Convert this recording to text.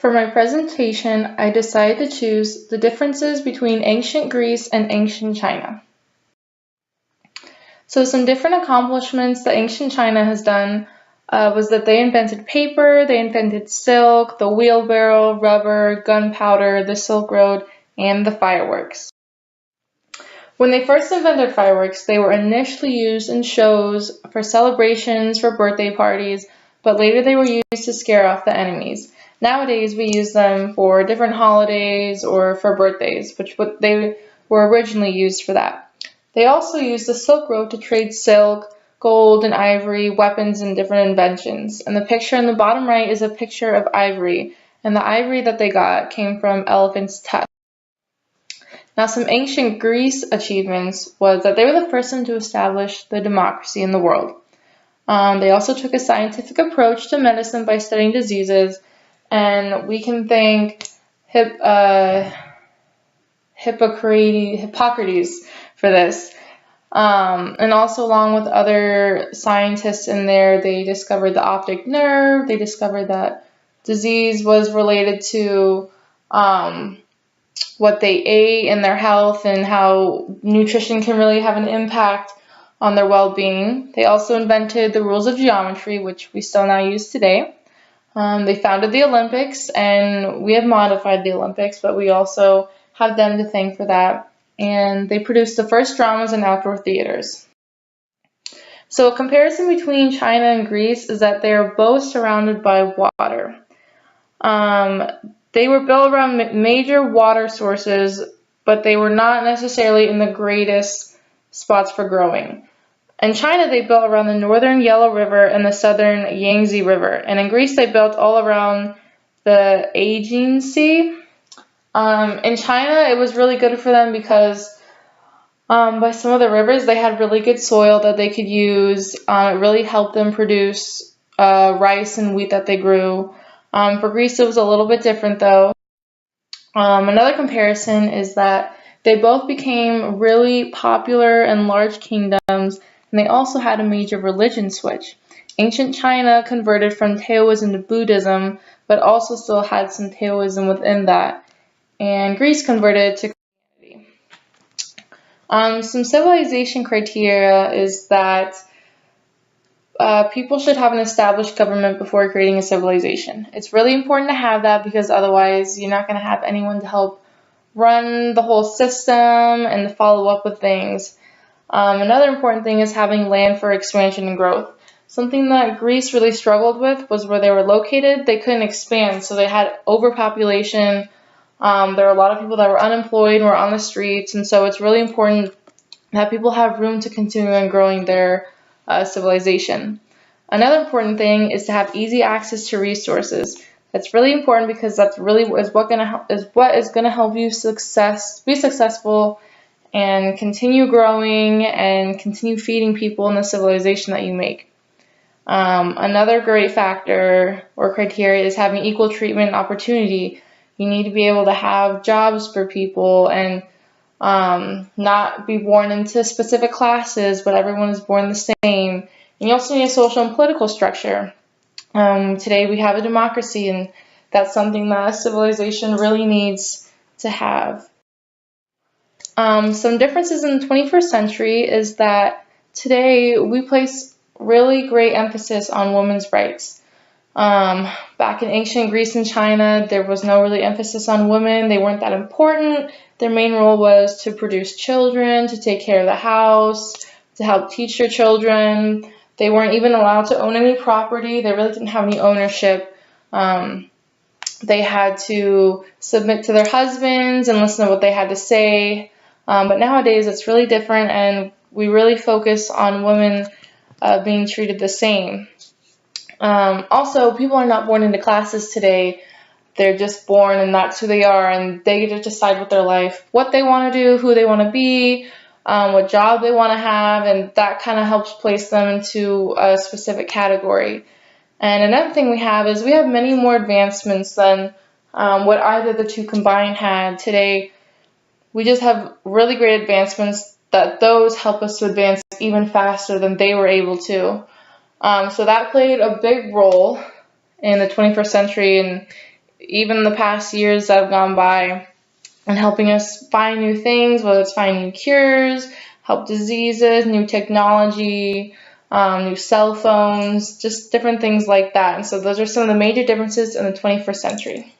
For my presentation, I decided to choose the differences between ancient Greece and ancient China. So some different accomplishments that ancient China has done was that they invented paper, they invented silk, the wheelbarrow, rubber, gunpowder, the Silk Road, and the fireworks. When they first invented fireworks, they were initially used in shows for celebrations, for birthday parties, but later they were used to scare off the enemies. Nowadays, we use them for different holidays or for birthdays, which they were originally used for that. They also used the Silk Road to trade silk, gold, and ivory, weapons, and different inventions. And the picture in the bottom right is a picture of ivory, and the ivory that they got came from elephants' tusks. Now, some ancient Greece achievements was that they were the first to establish the democracy in the world. They also took a scientific approach to medicine by studying diseases, and we can thank Hippocrates for this. And also, along with other scientists in there, they discovered the optic nerve. They discovered that disease was related to what they ate and their health, and how nutrition can really have an impact on their well-being. They also invented the rules of geometry, which we still now use today. They founded the Olympics, and we have modified the Olympics, but we also have them to thank for that. And they produced the first dramas in outdoor theaters. So a comparison between China and Greece is that they are both surrounded by water. They were built around major water sources, but they were not necessarily in the greatest spots for growing. In China, they built around the northern Yellow River and the southern Yangtze River. And in Greece, they built all around the Aegean Sea. In China, it was really good for them because by some of the rivers, they had really good soil that they could use. It really helped them produce rice and wheat that they grew. For Greece, it was a little bit different, though. Another comparison is that they both became really popular and large kingdoms, and they also had a major religion switch. Ancient China converted from Taoism to Buddhism, but also still had some Taoism within that. And Greece converted to Christianity. Some civilization criteria is that people should have an established government before creating a civilization. It's really important to have that because otherwise you're not going to have anyone to help run the whole system and to follow up with things. Another important thing is having land for expansion and growth. Something that Greece really struggled with was where they were located, they couldn't expand, so they had overpopulation. There were a lot of people that were unemployed and were on the streets, and so it's really important that people have room to continue on growing their civilization. Another important thing is to have easy access to resources. That's really important because that's really what is going to help you be successful and continue growing and continue feeding people in the civilization that you make. Another great factor or criteria is having equal treatment and opportunity. You need to be able to have jobs for people and not be born into specific classes, but everyone is born the same. And you also need a social and political structure. Today we have a democracy, and that's something that a civilization really needs to have. Some differences in the 21st century is that today we place really great emphasis on women's rights. Back in ancient Greece and China, there was no really emphasis on women. They weren't that important. Their main role was to produce children, to take care of the house, to help teach their children. They weren't even allowed to own any property. They really didn't have any ownership. They had to submit to their husbands and listen to what they had to say. But nowadays, it's really different, and we really focus on women being treated the same. Also, people are not born into classes today. They're just born, and that's who they are, and they get to decide with their life what they want to do, who they want to be, what job they want to have, and that kind of helps place them into a specific category. And another thing we have is we have many more advancements than what either the two combined had. Today, we just have really great advancements that those help us to advance even faster than they were able to. So that played a big role in the 21st century, and even the past years that have gone by, and helping us find new things, whether it's finding cures, help diseases, new technology, new cell phones, just different things like that. And so those are some of the major differences in the 21st century.